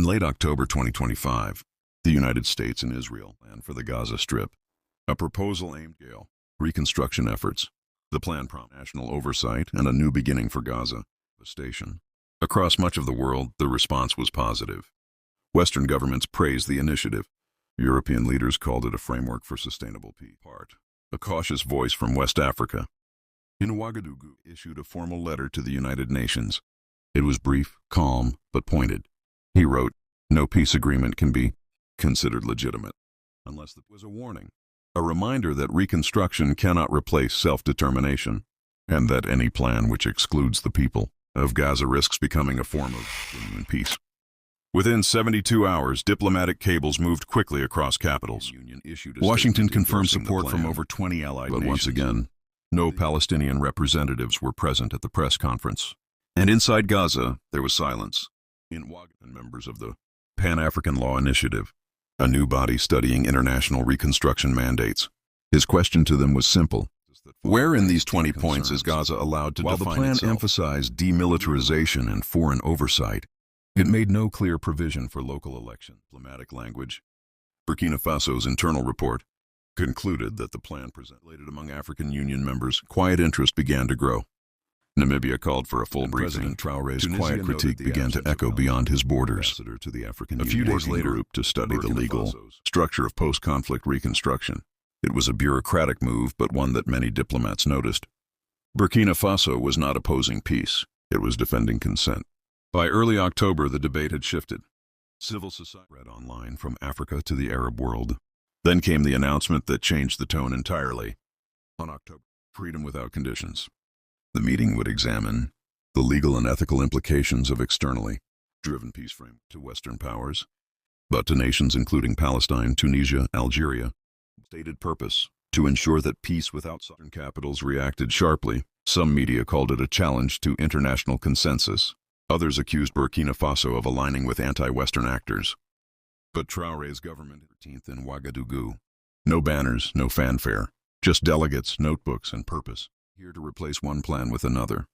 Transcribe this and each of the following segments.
late October 2025, the United States and Israel planned for the Gaza Strip, a proposal aimed at reconstruction efforts. The plan promised national oversight and a new beginning for Gaza. Devastation. Across much of the world, the response was positive. Western governments praised the initiative. European leaders called it a framework for sustainable peace. A cautious voice from West Africa, in Ouagadougou, issued a formal letter to the United Nations. It was brief, calm, but pointed. He wrote, "No peace agreement can be considered legitimate unless there was a warning, a reminder that reconstruction cannot replace self-determination, and that any plan which excludes the people of Gaza risks becoming a form of genuine peace." Within 72 hours, diplomatic cables moved quickly across capitals. Washington confirmed support from over 20 allied nations. But once again, no Palestinian representatives were present at the press conference. And inside Gaza, there was silence. In Ouagadougou, members of the Pan-African Law Initiative, a new body studying international reconstruction mandates. His question to them was simple. Where in these 20 points is Gaza allowed to define itself? While the plan emphasized demilitarization and foreign oversight, it made no clear provision for local election. Diplomatic language. Burkina Faso's internal report concluded that the plan presented among African Union members. Quiet interest began to grow. Namibia called for a full briefing. President Traoré's quiet critique began to echo beyond his borders. A few days later, to study the legal structure of post-conflict reconstruction. It was a bureaucratic move, but one that many diplomats noticed. Burkina Faso was not opposing peace. It was defending consent. By early October, the debate had shifted. Civil society read online from Africa to the Arab world. Then came the announcement that changed the tone entirely. On October, freedom without conditions. The meeting would examine the legal and ethical implications of externally driven peace frame to Western powers, but to nations including Palestine, Tunisia, Algeria. Stated purpose, to ensure that peace without southern capitals reacted sharply. Some media called it a challenge to international consensus. Others accused Burkina Faso of aligning with anti-Western actors. But Traoré's government 13th in Ouagadougou. No banners, no fanfare, just delegates, notebooks, and purpose. Here to replace one plan with another.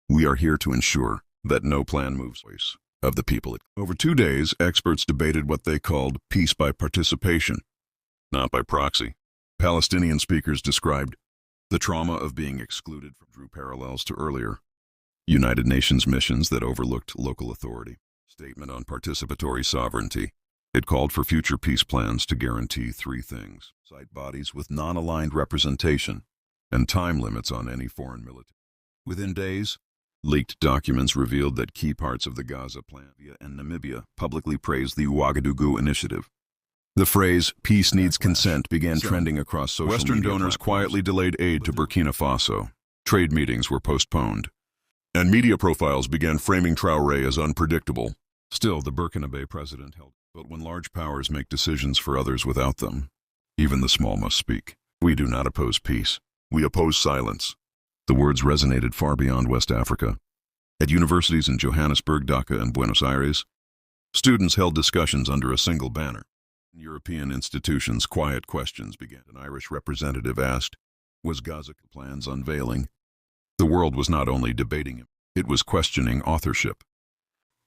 We are here to ensure that no plan moves voice of the people. Over 2 days, experts debated what they called peace by participation, not by proxy. Palestinian speakers described the trauma of being excluded from drew parallels to earlier United Nations missions that overlooked local authority. Statement on participatory sovereignty. It called for future peace plans to guarantee 3 things: site bodies with non-aligned representation, and time limits on any foreign military. Within days, leaked documents revealed that key parts of the Gaza plan and Namibia publicly praised the Ouagadougou Initiative. The phrase, "peace needs consent," began trending across social media. Western donors quietly delayed aid to Burkina Faso. Trade meetings were postponed. And media profiles began framing Traoré as unpredictable. Still, the Burkinabe president held. But when large powers make decisions for others without them, even the small must speak. We do not oppose peace. We oppose silence. The words resonated far beyond West Africa. At universities in Johannesburg, Dhaka, and Buenos Aires, students held discussions under a single banner. In European institutions, quiet questions began. An Irish representative asked, was Gaza plans unveiling? The world was not only debating it, it was questioning authorship.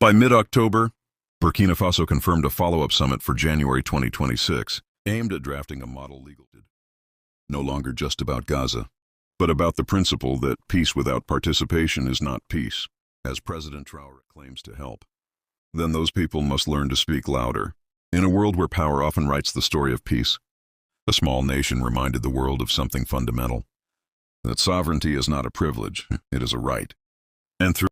By mid-October, Burkina Faso confirmed a follow-up summit for January 2026, aimed at drafting a model legal. No longer just about Gaza, but about the principle that peace without participation is not peace, as President Traoré claims to help. Then those people must learn to speak louder. In a world where power often writes the story of peace, a small nation reminded the world of something fundamental: that sovereignty is not a privilege, it is a right. And through